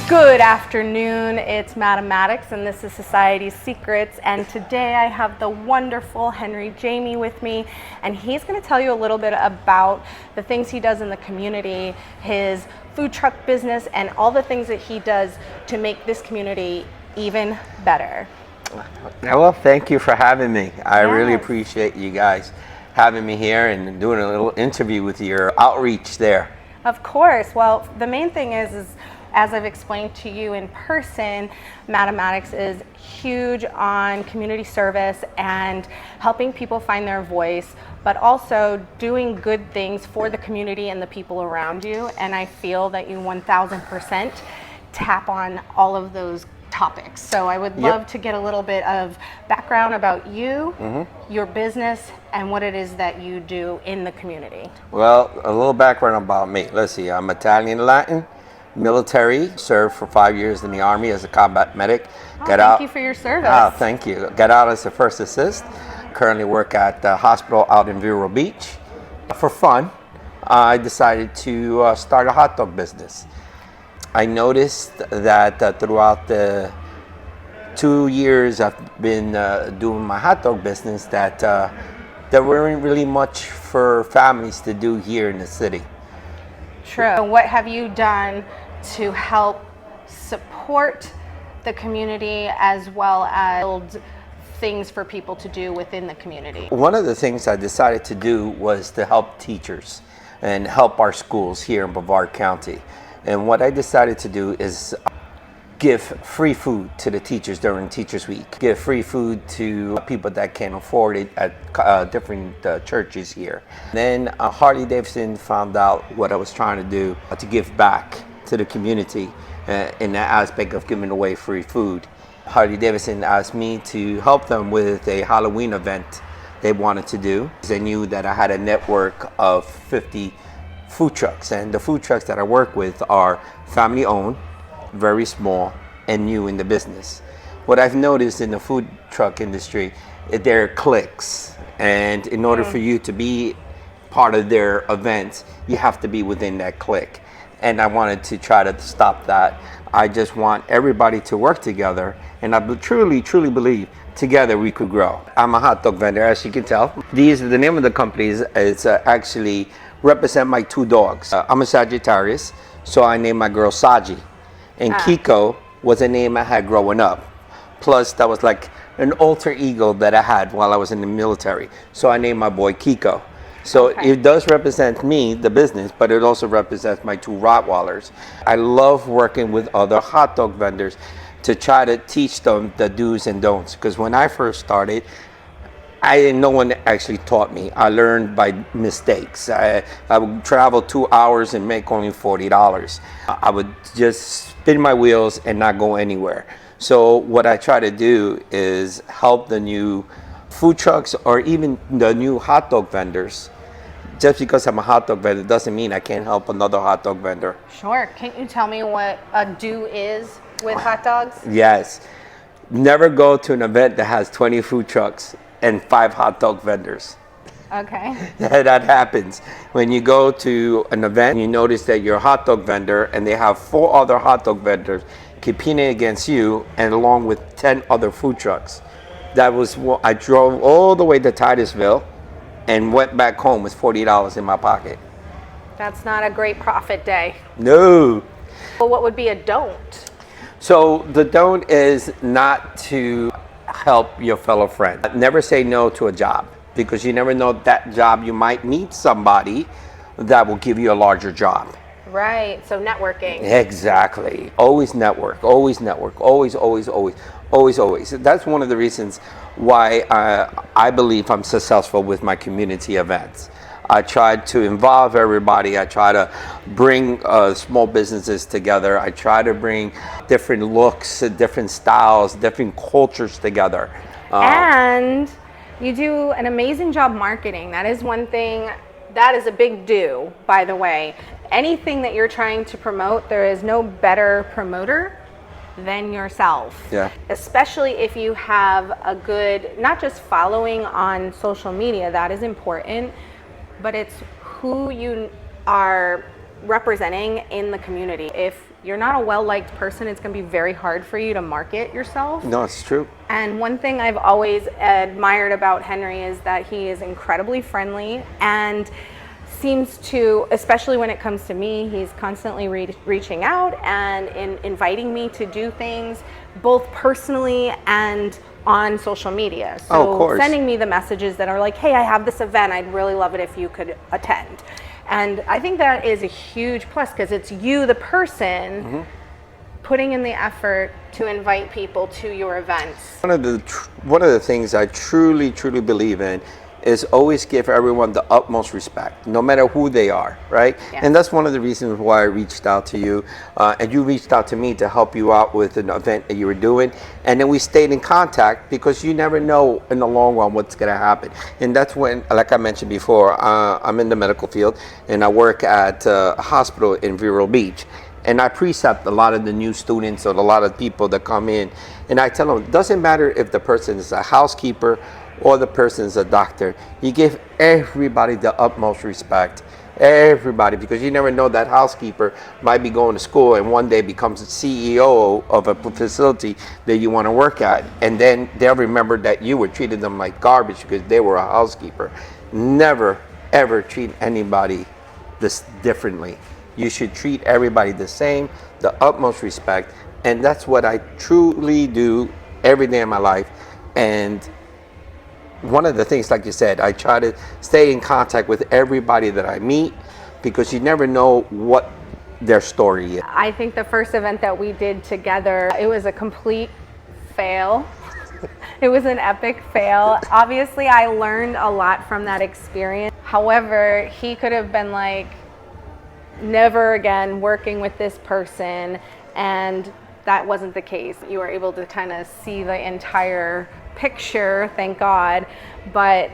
Good afternoon, it's Maddox and this is Society's Secrets, and today I have the wonderful Henry Jamie with me, and he's going to tell you a little bit about the things he does in the community, his food truck business, and all the things that he does to make this community even better. Well, thank you for having me. I really appreciate you guys having me here and doing a little interview with your outreach there. Of course. Well, the main thing is as I've explained to you in person, Maddox is huge on community service and helping people find their voice, but also doing good things for the community and the people around you. And I feel that you 1000% tap on all of those topics. So I would love to get a little bit of background about you, your business, and what it is that you do in the community. Well, a little background about me. Let's see, I'm Italian Latin, military, served for 5 years in the Army as a combat medic. Thank you for your service. Thank you. Got out as a first assist. Currently work at the hospital out in Vero Beach. For fun, I decided to start a hot dog business. I noticed that throughout the 2 years I've been doing my hot dog business that there weren't really much for families to do here in the city. True. What have you done to help support the community as well as build things for people to do within the community? One of the things I decided to do was to help teachers and help our schools here in Brevard County. And what I decided to do is give free food to the teachers during Teachers Week. Give free food to people that can't afford it at different churches here. Then Harley-Davidson found out what I was trying to do to give back to the community in that aspect of giving away free food. Harley-Davidson asked me to help them with a Halloween event they wanted to do. They knew that I had a network of 50 food trucks, and the food trucks that I work with are family owned, very small, and new in the business. What I've noticed in the food truck industry, there are cliques, and in order for you to be part of their events, you have to be within that clique. And I wanted to try to stop that. I just want everybody to work together, and I truly believe together we could grow. I'm a hot dog vendor, as you can tell. These are the name of the companies. It's actually represent my two dogs. I'm a Sagittarius, so I named my girl Sagi. And Kiko was a name I had growing up. Plus, that was like an alter ego that I had while I was in the military. So I named my boy Kiko. So it does represent me, the business, but it also represents my two Rottweilers. I love working with other hot dog vendors to try to teach them the do's and don'ts. Because when I first started, no one actually taught me. I learned by mistakes. I would travel 2 hours and make only $40. I would just spin my wheels and not go anywhere. So what I try to do is help the new food trucks or even the new hot dog vendors. Just because I'm a hot dog vendor doesn't mean I can't help another hot dog vendor. Sure. Can you tell me what a do is with hot dogs? Yes. Never go to an event that has 20 food trucks and 5 hot dog vendors. Okay. That happens. When you go to an event, you notice that you're a hot dog vendor and they have 4 other hot dog vendors competing against you and along with 10 other food trucks. That was what I drove all the way to Titusville and went back home with $40 in my pocket. That's not a great profit day. No. Well, what would be a don't? So the don't is not to help your fellow friend. Never say no to a job, because you never know that job you might meet somebody that will give you a larger job. Right, so networking. Exactly. Always network, always network, always. That's one of the reasons why I believe I'm successful with my community events. I try to involve everybody. I try to bring small businesses together. I try to bring different looks, different styles, different cultures together. And you do an amazing job marketing. That is one thing, that is a big do, by the way. Anything that you're trying to promote, there is no better promoter than yourself. Yeah. Especially if you have a good, not just following on social media, that is important, but it's who you are representing in the community. If you're not a well-liked person, it's going to be very hard for you to market yourself. No, it's true. And one thing I've always admired about Henry is that he is incredibly friendly and seems to, especially when it comes to me, he's constantly reaching out and inviting me to do things, both personally and on social media. So of course. Sending me the messages that are like, hey, I have this event, I'd really love it if you could attend. And I think that is a huge plus, because it's you, the person, putting in the effort to invite people to your events. One of the things I truly believe in is always give everyone the utmost respect, no matter who they are, right? Yes. And that's one of the reasons why I reached out to you, and you reached out to me to help you out with an event that you were doing, and then we stayed in contact, because you never know in the long run what's going to happen. And that's when, like I mentioned before, I'm in the medical field, and I work at a hospital in Vero Beach. And I precept a lot of the new students or a lot of people that come in, and I tell them, it doesn't matter if the person is a housekeeper or the person is a doctor. You give everybody the utmost respect, everybody, because you never know, that housekeeper might be going to school and one day becomes the CEO of a facility that you want to work at, and then they'll remember that you were treating them like garbage because they were a housekeeper. Never, ever treat anybody this differently. You should treat everybody the same, the utmost respect, and that's what I truly do every day of my life. And one of the things, like you said, I try to stay in contact with everybody that I meet, because you never know what their story is. I think the first event that we did together, it was a complete fail. It was an epic fail. Obviously, I learned a lot from that experience. However, he could have been like, never again working with this person, and that wasn't the case. You were able to kind of see the entire picture, thank God. But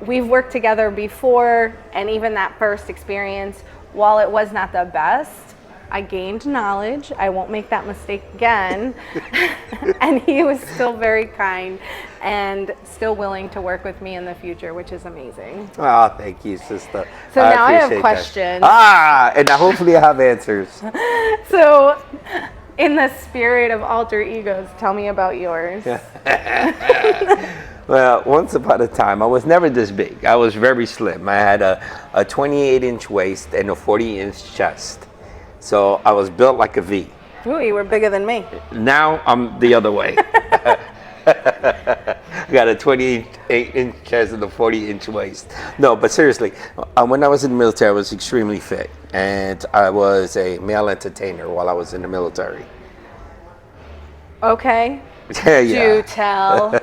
we've worked together before, and even that first experience, while it was not the best, I gained knowledge. I won't make that mistake again. And he was still very kind and still willing to work with me in the future, which is amazing. Oh, thank you, sister. So now I have appreciate questions. And hopefully I have answers. So, in the spirit of alter egos, tell me about yours. Well, once upon a time, I was never this big. I was very slim. I had a 28-inch waist and a 40-inch chest. So I was built like a V. Ooh, you were bigger than me. Now I'm the other way. I got a 28-inch chest and a 40-inch waist. No, but seriously, when I was in the military, I was extremely fit. And I was a male entertainer while I was in the military. Okay. Yeah. Do tell.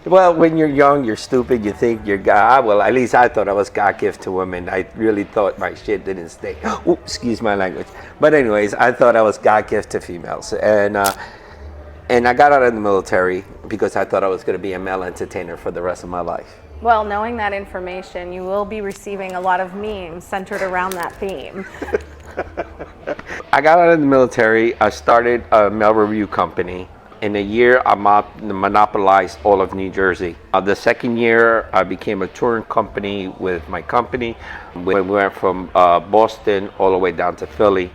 Well, when you're young, you're stupid, you think you're God. Well, at least I thought I was God-gift to women. I really thought my shit didn't stay. Ooh, excuse my language. But anyways, I thought I was God-gift to females. And I got out of the military because I thought I was going to be a male entertainer for the rest of my life. Well, knowing that information, you will be receiving a lot of memes centered around that theme. I got out of the military. I started a mail review company. In a year, I monopolized all of New Jersey. The second year, I became a touring company with my company. We went from Boston all the way down to Philly.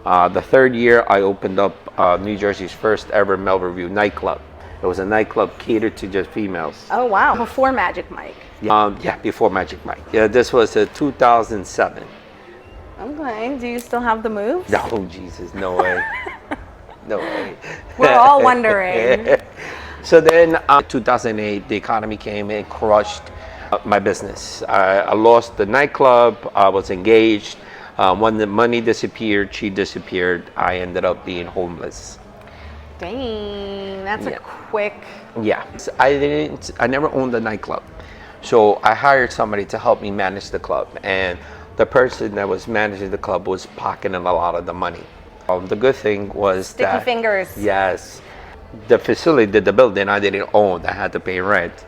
The third year, I opened up New Jersey's first ever mail review nightclub. It was a nightclub catered to just females. Oh, wow. Before Magic Mike. Yeah, before Magic Mike. Yeah, this was 2007. Okay. Do you still have the moves? No, Jesus, no way. No way. We're all wondering. So then, 2008, the economy came and crushed my business. I lost the nightclub. I was engaged. When the money disappeared, she disappeared. I ended up being homeless. Dang, that's a quick. Yeah, I never owned a nightclub. So I hired somebody to help me manage the club. And the person that was managing the club was pocketing a lot of the money. The good thing was Sticky fingers. Yes, the facility, the building I didn't own. I had to pay rent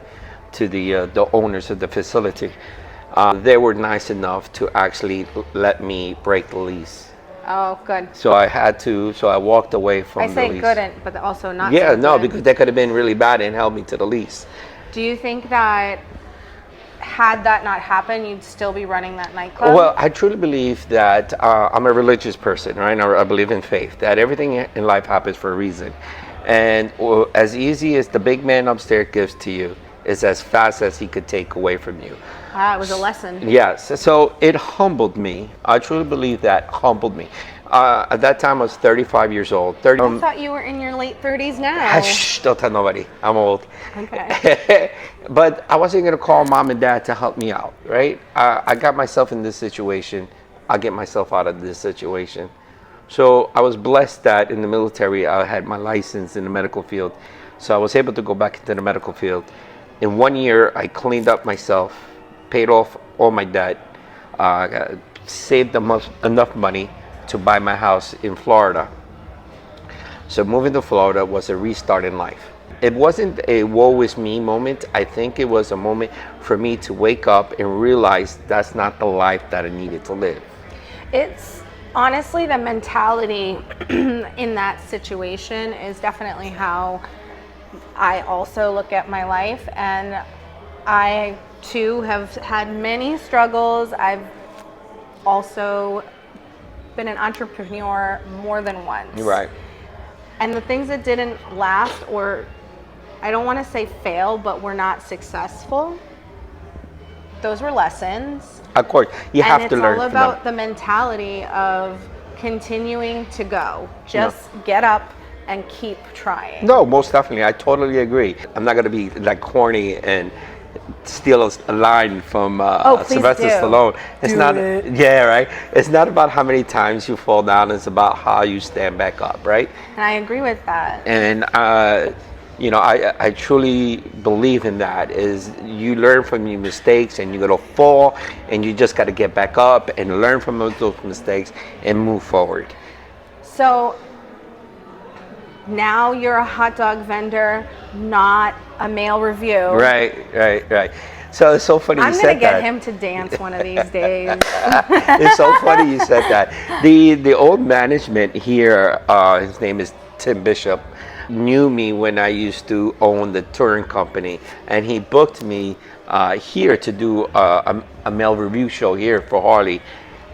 to the owners of the facility. They were nice enough to actually let me break the lease. Oh, good. So I walked away from the lease. I say couldn't, but also not. Yeah, so no, good. because they could have been really bad and held me to the lease. Do you think that had that not happen, you'd still be running that nightclub? Well, I truly believe that I'm a religious person, right? I believe in faith, that everything in life happens for a reason. And as easy as the big man upstairs gives to you, is as fast as he could take away from you. Ah, it was a lesson. Yes, so it humbled me. I truly believe that humbled me. At that time, I was 35 years old. I thought you were in your late 30s now. Shh, don't tell nobody. I'm old. Okay. But I wasn't going to call mom and dad to help me out, right? I got myself in this situation. I'll get myself out of this situation. So I was blessed that in the military, I had my license in the medical field. So I was able to go back into the medical field. In 1 year, I cleaned up myself, paid off all my debt, saved enough money to buy my house in Florida. So moving to Florida was a restart in life. It wasn't a woe is me moment. I think it was a moment for me to wake up and realize that's not the life that I needed to live. It's honestly the mentality in that situation is definitely how I also look at my life, and I too have had many struggles. I've also been an entrepreneur more than once. Right. And the things that didn't last, or I don't want to say fail, but were not successful, those were lessons. Of course, you have to learn. And it's all about the mentality of continuing to go. Just get up and keep trying. No, most definitely. I totally agree. I'm not going to be like corny and steal a line from Sylvester Stallone. It's not. Yeah, right. It's not about how many times you fall down. It's about how you stand back up, right? And I agree with that. And you know, I truly believe in that. Is you learn from your mistakes, and you're gonna fall, and you just got to get back up and learn from those mistakes and move forward. So now you're a hot dog vendor, not a male review. Right. So it's so funny you said that. I'm gonna get him to dance one of these days. It's so funny you said that. The old management here, his name is Tim Bishop, knew me when I used to own the touring company, and he booked me here to do a male review show here for Harley.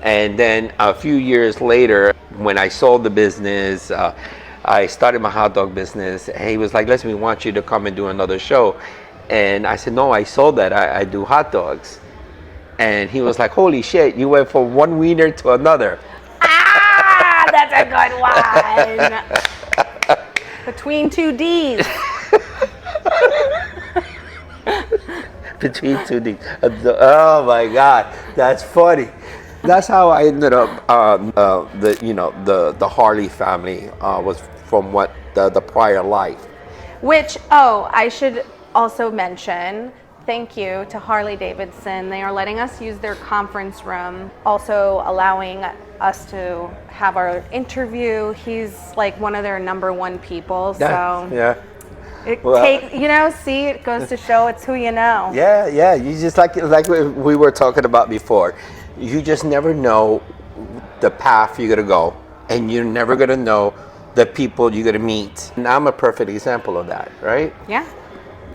And then a few years later, when I sold the business, I started my hot dog business, and he was like, listen, we want you to come and do another show. And I said, no, I sold that. I do hot dogs. And he was like, holy shit, you went from one wiener to another. Ah, that's a good one. Between two D's. Between two D's. Oh my God, that's funny. That's how I ended up. The Harley family was from what the prior life. Which, I should also mention, thank you to Harley-Davidson. They are letting us use their conference room, also allowing us to have our interview. He's like one of their #1 people. So yeah. It goes to show it's who you know. Yeah. You just like we were talking about before. You just never know the path you're gonna go, and you're never gonna know the people you're gonna meet. And I'm a perfect example of that, right?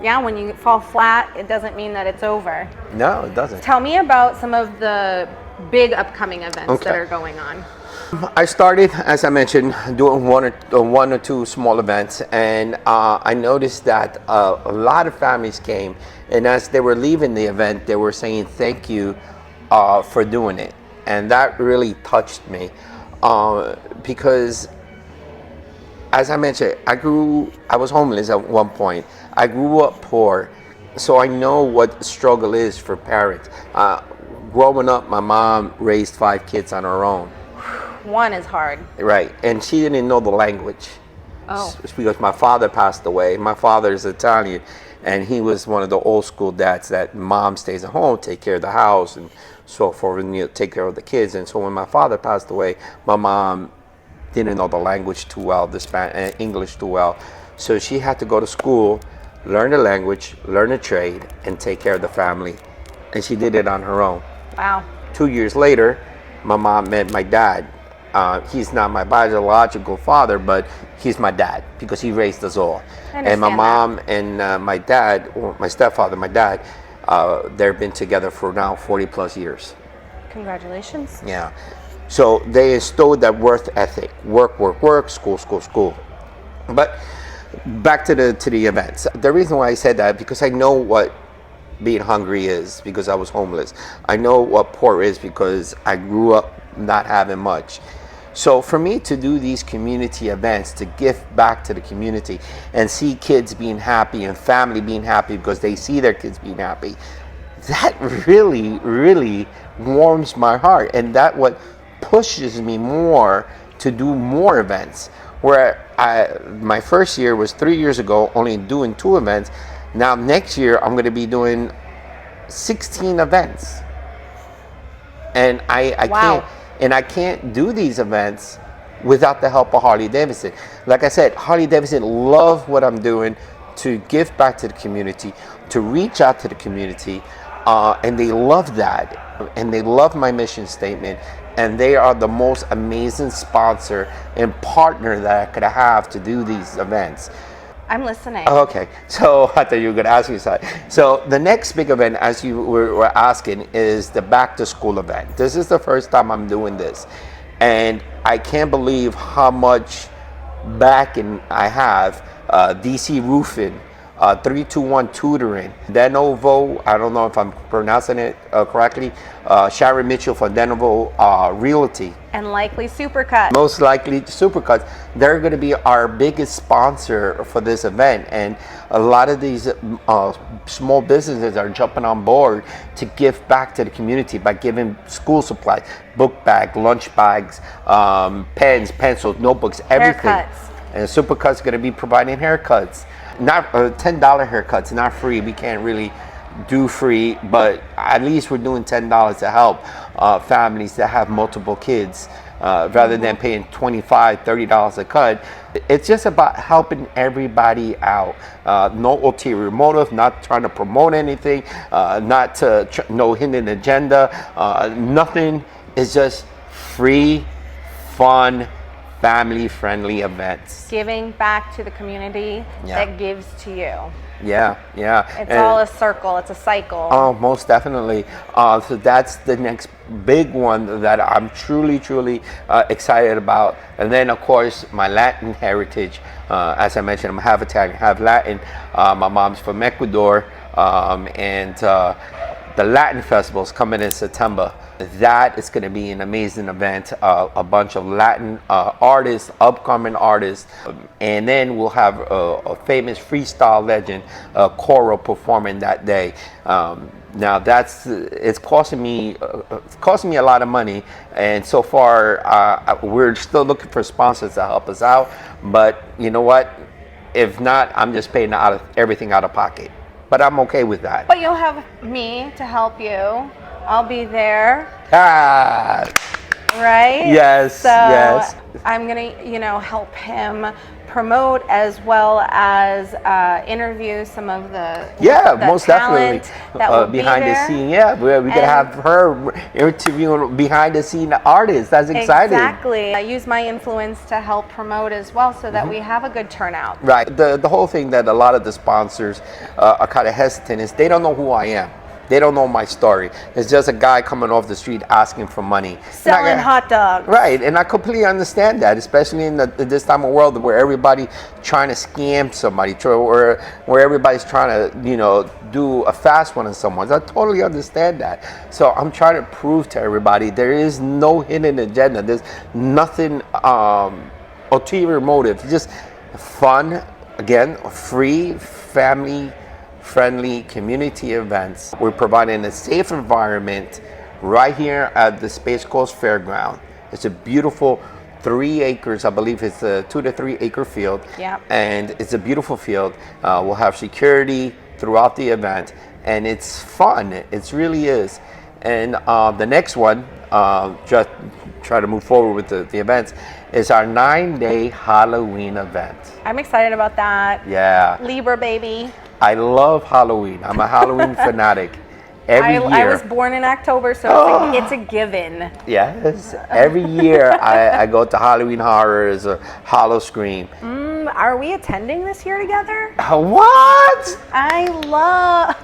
Yeah, when you fall flat, it doesn't mean that it's over. No, it doesn't. Tell me about some of the big upcoming events that are going on. I started, as I mentioned, doing one or two small events, and I noticed that a lot of families came, and as they were leaving the event, they were saying thank you for doing it, and that really touched me because, as I mentioned, I was homeless at one point. I grew up poor, so I know what struggle is for parents. Growing up, my mom raised 5 kids on her own. One is hard. Right, and she didn't know the language. It's because my father passed away. My father is Italian, and he was one of the old school dads that mom stays at home, take care of the house and so forth, and take care of the kids. And so when my father passed away, my mom didn't know the language too well, English too well. So she had to go to school, learn the language, learn a trade, and take care of the family. And she did it on her own. Wow. 2 years later, my mom met my dad. He's not my biological father, but he's my dad because he raised us all. And my mom and my dad, or my stepfather, my dad, They've been together for now 40 plus years. Congratulations. Yeah. So they instilled that work ethic: work, work, work, school, school, school. But back to the events. The reason why I said that, because I know what being hungry is, because I was homeless. I know what poor is because I grew up not having much. So for me to do these community events, to give back to the community and see kids being happy and family being happy because they see their kids being happy, that really, really warms my heart. And that what pushes me more to do more events. Where my first year was 3 years ago, only doing 2 events. Now next year I'm going to be doing 16 events, and Wow. I can't do these events without the help of Harley-Davidson. Like I said, Harley-Davidson love what I'm doing to give back to the community, to reach out to the community, and they love that, and they love my mission statement. And they are the most amazing sponsor and partner that I could have to do these events. I'm listening. Okay, so I thought you were going to ask me something. So the next big event, as you were asking, is the back to school event. This is the first time I'm doing this. And I can't believe how much backing I have. DC Roofing, 321 Tutoring, Denovo, I don't know if I'm pronouncing it correctly, Sharon Mitchell from Denovo Realty. And likely Supercut. Most likely Supercuts. They're going to be our biggest sponsor for this event. And a lot of these small businesses are jumping on board to give back to the community by giving school supplies, book bag, lunch bags, pens, pencils, notebooks, everything. Haircuts. And Supercut's going to be providing haircuts. Not $10 haircuts, not free. We can't really do free, but at least we're doing $10 to help families that have multiple kids, rather than paying $25, $30 a cut. It's just about helping everybody out. No ulterior motive, not trying to promote anything, not to no hidden agenda, nothing. It's just free, fun, family-friendly events. Giving back to the community that gives to you. Yeah. It's all a circle. It's a cycle. Oh, most definitely. So that's the next big one that I'm truly, truly excited about. And then, of course, my Latin heritage. As I mentioned, I'm half Italian, half Latin. My mom's from Ecuador. And the Latin Festival is coming in September. That is going to be an amazing event. A bunch of Latin artists, upcoming artists, and then we'll have a famous freestyle legend, Coro, performing that day. Now it's costing me a lot of money, and so far we're still looking for sponsors to help us out. But you know what? If not, I'm just paying everything out of pocket. But I'm okay with that. But you'll have me to help you. I'll be there. Right? Yes. So yes. I'm gonna, help him promote as well as interview some of the most definitely that will behind be the there. scene. Yeah, we're gonna have her interviewing behind the scene artists. That's exciting. Exactly. I use my influence to help promote as well, so that we have a good turnout. Right. The whole thing that a lot of the sponsors are kind of hesitant is they don't know who I am. They don't know my story. It's just a guy coming off the street asking for money. Selling hot dogs. Right, and I completely understand that, especially in this time of world where everybody trying to scam somebody, where everybody's trying to, do a fast one on someone. I totally understand that. So I'm trying to prove to everybody there is no hidden agenda. There's nothing ulterior motive. It's just fun, again, free, family-friendly community events. We're providing a safe environment right here at the Space Coast Fairgrounds. It's a beautiful 3 acres, I believe it's a 2 to 3 acre field. Yeah. And it's a beautiful field. We'll have security throughout the event, and it's fun. It really is. And the next one, just try to move forward with the events, is our 9-day Halloween event. I'm excited about that. Yeah. Libra baby. I love Halloween. I'm a Halloween fanatic. Every year. I was born in October, so it's a given. Yes. Every year I go to Halloween Horrors or Hollow Scream. Are we attending this year together? What? I love.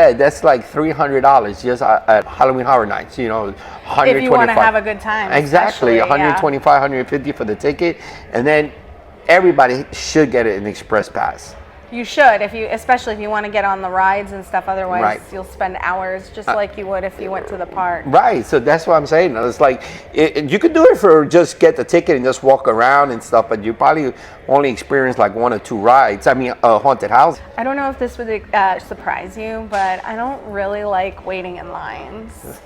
Yeah, that's like $300 just at Halloween Horror Nights. You know, 125. If you want to have a good time. Exactly, 125, 150 for the ticket, and then everybody should get an express pass. You should, especially if you want to get on the rides and stuff. Otherwise, Right. you'll spend hours just like you would if you went to the park. Right, so that's what I'm saying. It's like you could do it for just get the ticket and just walk around and stuff, but you probably only experience like 1 or 2 rides. I mean, a haunted house. I don't know if this would surprise you, but I don't really like waiting in lines.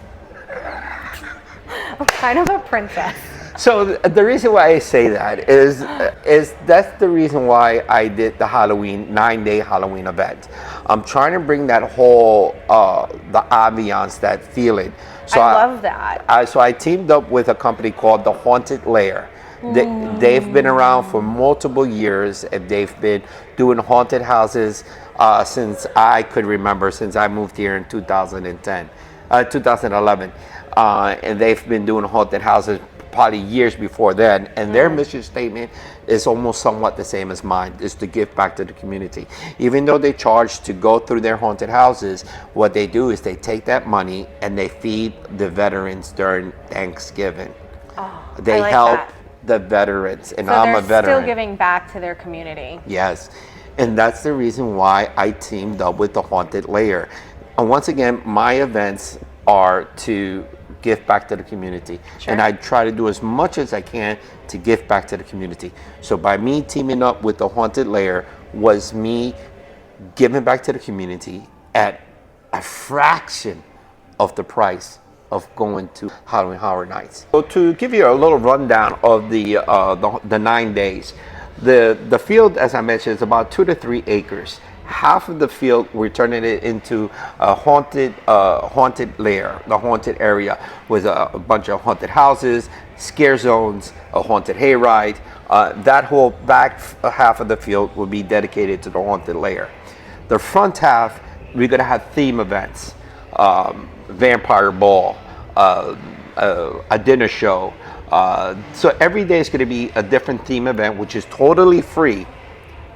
I'm kind of a princess. So the reason why I say that is that's the reason why I did the Halloween 9-day Halloween event. I'm trying to bring that whole the ambiance, that feeling. So I love that. So I teamed up with a company called the Haunted Lair. They've been around for multiple years, and they've been doing haunted houses since I could remember, since I moved here in 2011. And they've been doing haunted houses probably years before then, and their mission statement is almost somewhat the same as mine, is to give back to the community. Even though they charge to go through their haunted houses, what they do is they take that money and they feed the veterans during Thanksgiving. They like help that. the veterans, and So I'm they're a veteran. still giving back to their community. Yes, and that's the reason why I teamed up with the Haunted Lair. And once again, my events are to give back to the community. Sure. And I try to do as much as I can to give back to the community. So by me teaming up with the Haunted Lair was me giving back to the community at a fraction of the price of going to Halloween Horror Nights. So to give you a little rundown of the 9 days, the field, as I mentioned, is about 2 to 3 acres. Half of the field, we're turning it into a haunted lair, the haunted area, with a bunch of haunted houses, scare zones, a haunted hayride. That whole back half of the field will be dedicated to the haunted lair. The front half, we're gonna have theme events, vampire ball, a dinner show. So every day is gonna be a different theme event, which is totally free.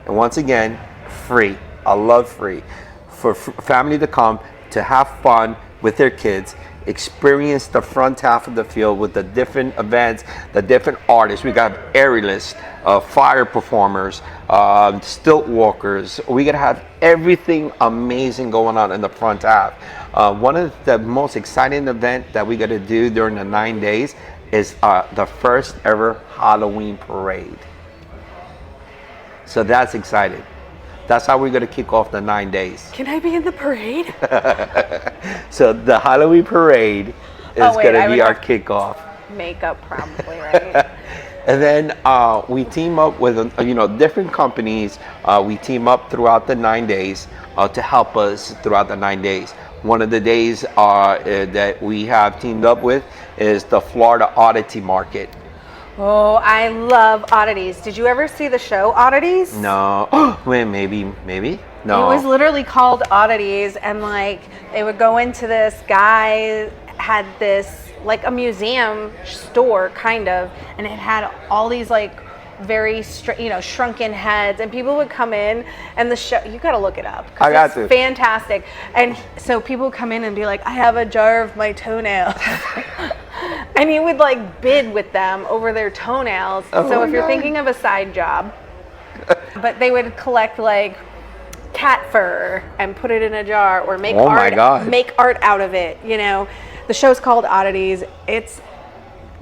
And once again, free. I love free for family to come to have fun with their kids, experience the front half of the field with the different events, the different artists. We got aerialists, fire performers, stilt walkers. We gotta have everything amazing going on in the front half. One of the most exciting events that we gotta do during the 9 days is the first ever Halloween parade. So that's exciting. That's how we're going to kick off the 9 days. Can I be in the parade? So the Halloween parade is going to be our kickoff. Makeup probably, right? And then we team up with different companies. We team up throughout the 9 days to help us throughout the 9 days. One of the days that we have teamed up with is the Florida Oddity Market. Oh, I love oddities. Did you ever see the show Oddities? No. Wait, maybe. No. It was literally called Oddities, and like they would go into this guy had this like a museum store kind of, and it had all these like very shrunken heads, and people would come in, and the show, you got to look it up. I got to. Fantastic. And so people would come in and be like, I have a jar of my toenails. And he would like bid with them over their toenails. So if you're thinking of a side job, but they would collect like cat fur and put it in a jar, or make art out of it. The show's called Oddities. It's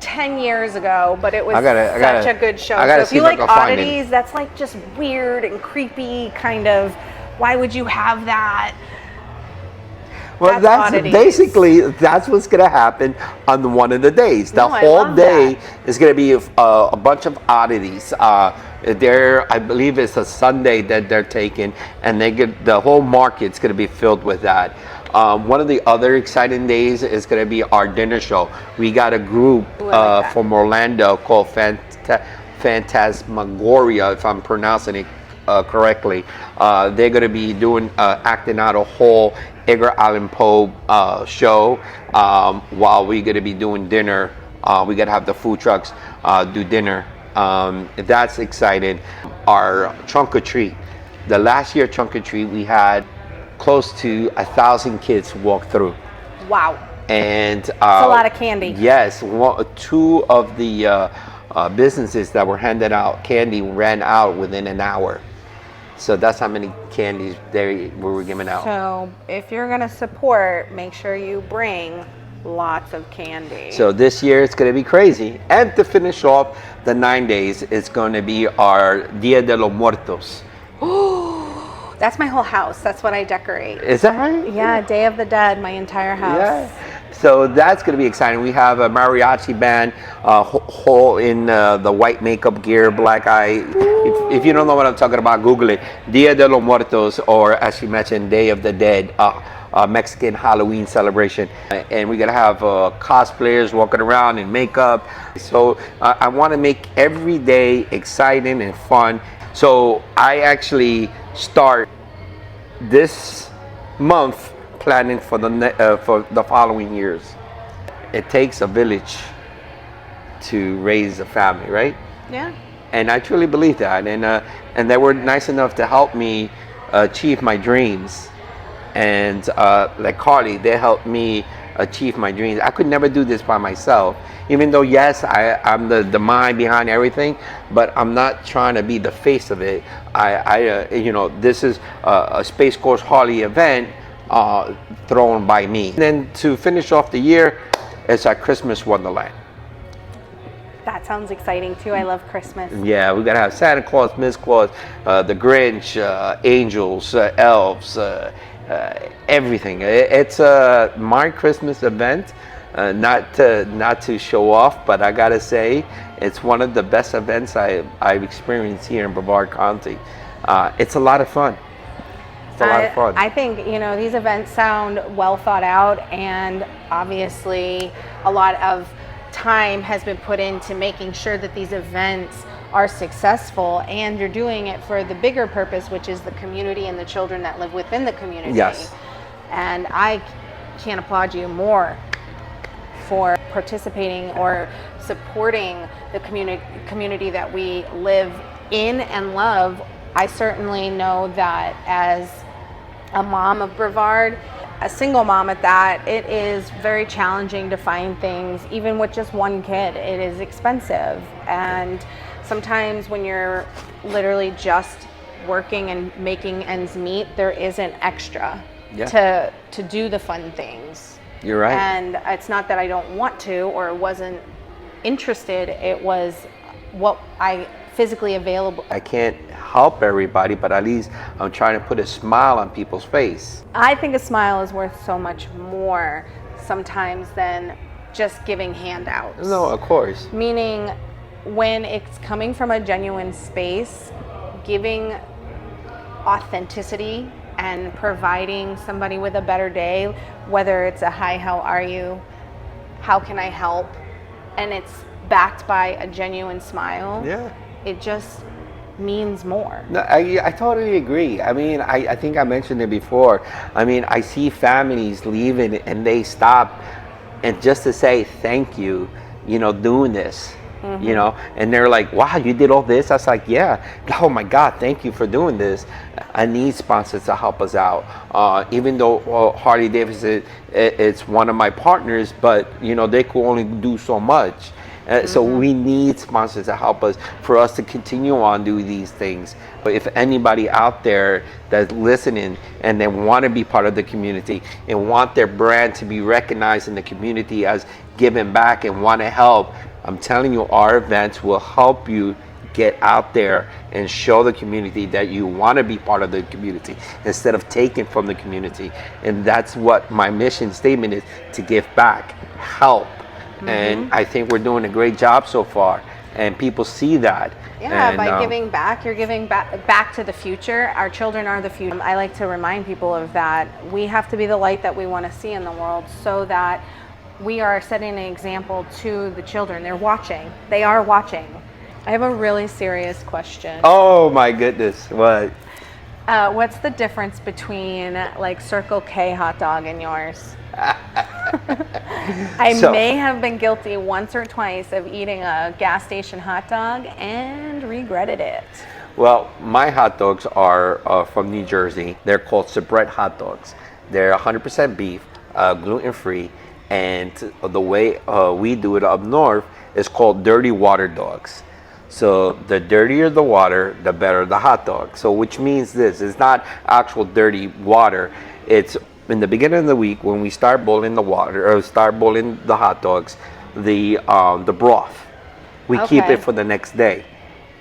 10 years ago, but it was such a good show. So if you like oddities, that's like just weird and creepy kind of, why would you have that? Well, that's basically what's going to happen on one of the days. The whole day is going to be a bunch of oddities. I believe it's a Sunday that they're taking, and the whole market's going to be filled with that. One of the other exciting days is going to be our dinner show. We got a group from Orlando called Phantasmagoria, if I'm pronouncing it correctly. They're going to be acting out a whole Edgar Allan Poe show while we're going to be doing dinner. We're going to have the food trucks do dinner. That's exciting. Our trunk or treat. The last year trunk or treat, we had close to 1,000 kids walk through. Wow. And It's a lot of candy. Yes, two of the businesses that were handing out candy ran out within an hour. So that's how many candies we were giving out. So if you're going to support, make sure you bring lots of candy. So this year it's going to be crazy. And to finish off the 9 days, it's going to be our Dia de los Muertos. That's my whole house. That's what I decorate. Is that right? Yeah, Day of the Dead, my entire house. Yeah. So that's going to be exciting. We have a mariachi band, whole in the white makeup gear, black eye. If you don't know what I'm talking about, Google it. Dia de los Muertos, or as you mentioned, Day of the Dead, Mexican Halloween celebration. And we're going to have cosplayers walking around in makeup. So I want to make every day exciting and fun. So I actually start this month planning for the following years. It takes a village to raise a family, right? Yeah. And I truly believe that. And they were nice enough to help me achieve my dreams. And like Harley, they helped me achieve my dreams. I could never do this by myself. Even though, yes, I'm the mind behind everything, but I'm not trying to be the face of it. This is a Space Coast Harley event thrown by me. And then to finish off the year, it's our Christmas Wonderland. That sounds exciting too. I love Christmas. Yeah, we're gonna have Santa Claus, Miss Claus, the Grinch, angels, elves, everything. It's my Christmas event. Not to show off, but I gotta say, it's one of the best events I've experienced here in Brevard County. It's a lot of fun. It's a lot of fun. I think, these events sound well thought out, and obviously a lot of time has been put into making sure that these events are successful, and you're doing it for the bigger purpose, which is the community and the children that live within the community. Yes. And I can't applaud you more for participating or supporting the community that we live in and love. I certainly know that as a mom of Brevard, a single mom at that, it is very challenging to find things, even with just one kid. It is expensive, and sometimes when you're literally just working and making ends meet, there isn't extra to do the fun things. You're right. And it's not that I don't want to or wasn't interested, it was what I physically available. I can't help everybody, but at least I'm trying to put a smile on people's face. I think a smile is worth so much more sometimes than just giving handouts. No, of course. Meaning, when it's coming from a genuine space, giving authenticity and providing somebody with a better day, whether it's a hi, how are you, how can I help, and it's backed by a genuine smile. Yeah. It just means more. No, I totally agree. I mean, I think I mentioned it before. I mean, I see families leaving and they stop and just to say thank you, doing this. And they're like, wow, you did all this? I was like, yeah. Oh my God, thank you for doing this. I need sponsors to help us out. Even though Harley-Davidson, it's one of my partners, but they could only do so much. So we need sponsors to help us, for us to continue on do these things. But if anybody out there that's listening and they want to be part of the community and want their brand to be recognized in the community as giving back and want to help, I'm telling you, our events will help you get out there and show the community that you want to be part of the community instead of taking from the community. And that's what my mission statement is, to give back, help. And I think we're doing a great job so far, and people see that. Yeah, and, by giving back, you're giving back to the future. Our children are the future. I like to remind people of that. We have to be the light that we want to see in the world, so that we are setting an example to the children. They're watching. They are watching. I have a really serious question. Oh my goodness, what? What's the difference between like Circle K hot dog and yours? I may have been guilty once or twice of eating a gas station hot dog and regretted it. Well, my hot dogs are from New Jersey. They're called Sabret hot dogs. They're 100% beef, gluten-free, and the way we do it up north is called dirty water dogs. So the dirtier the water, the better the hot dog. So which means this, it's not actual dirty water. It's in the beginning of the week when we start boiling the water, or start boiling the hot dogs, the broth, we keep it for the next day.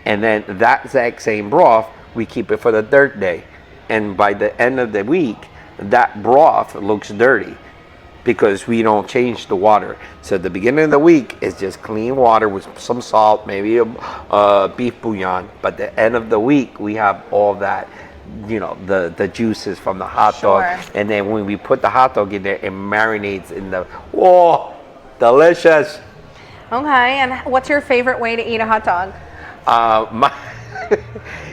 And then that exact same broth, we keep it for the third day. And by the end of the week, that broth looks dirty because we don't change the water. So at the beginning of the week, it's just clean water with some salt, maybe a beef bouillon. But at the end of the week, we have all that, you know, the juices from the hot dog. And then when we put the hot dog in there, it marinates in the, oh, delicious. Okay, and what's your favorite way to eat a hot dog?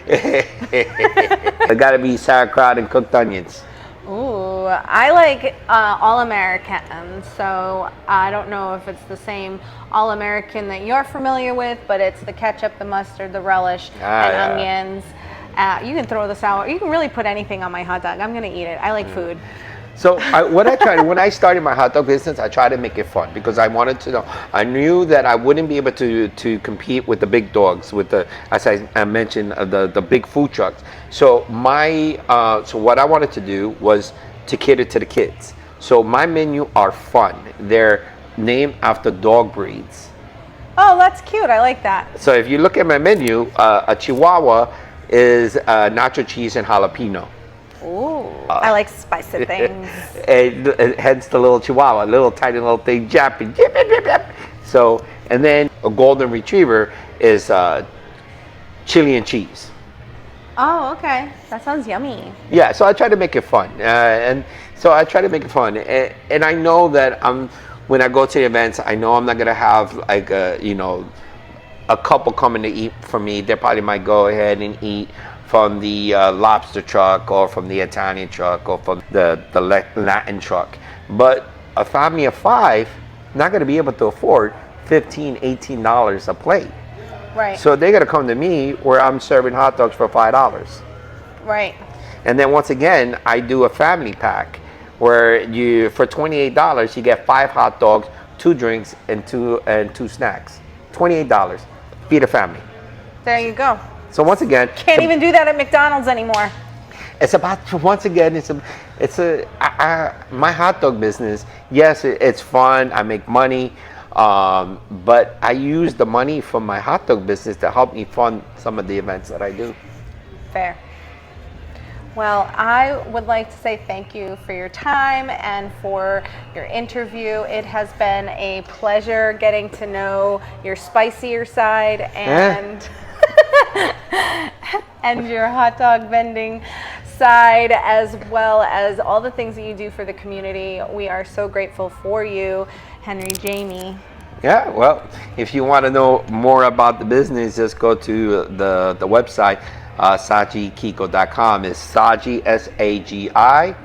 It gotta be sauerkraut and cooked onions. Ooh, I like All-American, so I don't know if it's the same All-American that you're familiar with, but it's the ketchup, the mustard, the relish, and onions. You can throw the sour, you can really put anything on my hot dog. I'm gonna eat it. I like food. So when I started my hot dog business, I tried to make it fun because I wanted to know. I knew that I wouldn't be able to compete with the big dogs, with the, as I mentioned, the big food trucks. So so what I wanted to do was to cater to the kids. So my menu are fun. They're named after dog breeds. Oh, that's cute. I like that. So if you look at my menu, a Chihuahua is nacho cheese and jalapeno. Ooh, I like spicy things. And hence the little Chihuahua, little tiny little thing, japping. So, and then a golden retriever is chili and cheese. Oh, okay. That sounds yummy. Yeah, so I try to make it fun. And I know that when I go to the events, I know I'm not going to have like a couple coming to eat for me. They probably might go ahead and eat from the lobster truck or from the Italian truck or from the Latin truck. But a family of 5 not going to be able to afford $15, $18 a plate. Right. So they're going to come to me where I'm serving hot dogs for $5. Right. And then once again, I do a family pack where for $28 you get 5 hot dogs, 2 drinks, and two snacks. $28. Feed a family. There you go. So once again, can't even do that at McDonald's anymore. It's about, once again, my hot dog business. Yes, it's fun. I make money, but I use the money from my hot dog business to help me fund some of the events that I do. Fair. Well, I would like to say thank you for your time and for your interview. It has been a pleasure getting to know your spicier side and and your hot dog vending side, as well as all the things that you do for the community. We are so grateful for you, Henry Jamie. Yeah, well, if you want to know more about the business, just go to the website, SagiKiquos.com. It's Sagi, S-A-G-I,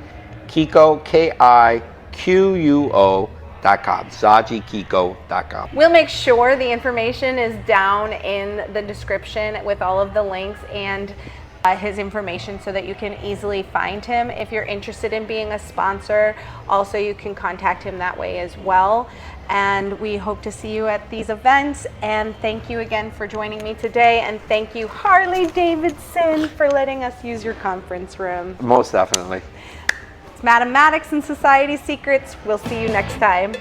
Kiko, K-I-Q-U-O.com. SagiKiquos.com. We'll make sure the information is down in the description with all of the links and his information so that you can easily find him. If you're interested in being a sponsor, also you can contact him that way as well. And we hope to see you at these events. And thank you again for joining me today. And thank you, Harley-Davidson, for letting us use your conference room. Most definitely. It's Madam Maddox and Society Secrets. We'll see you next time.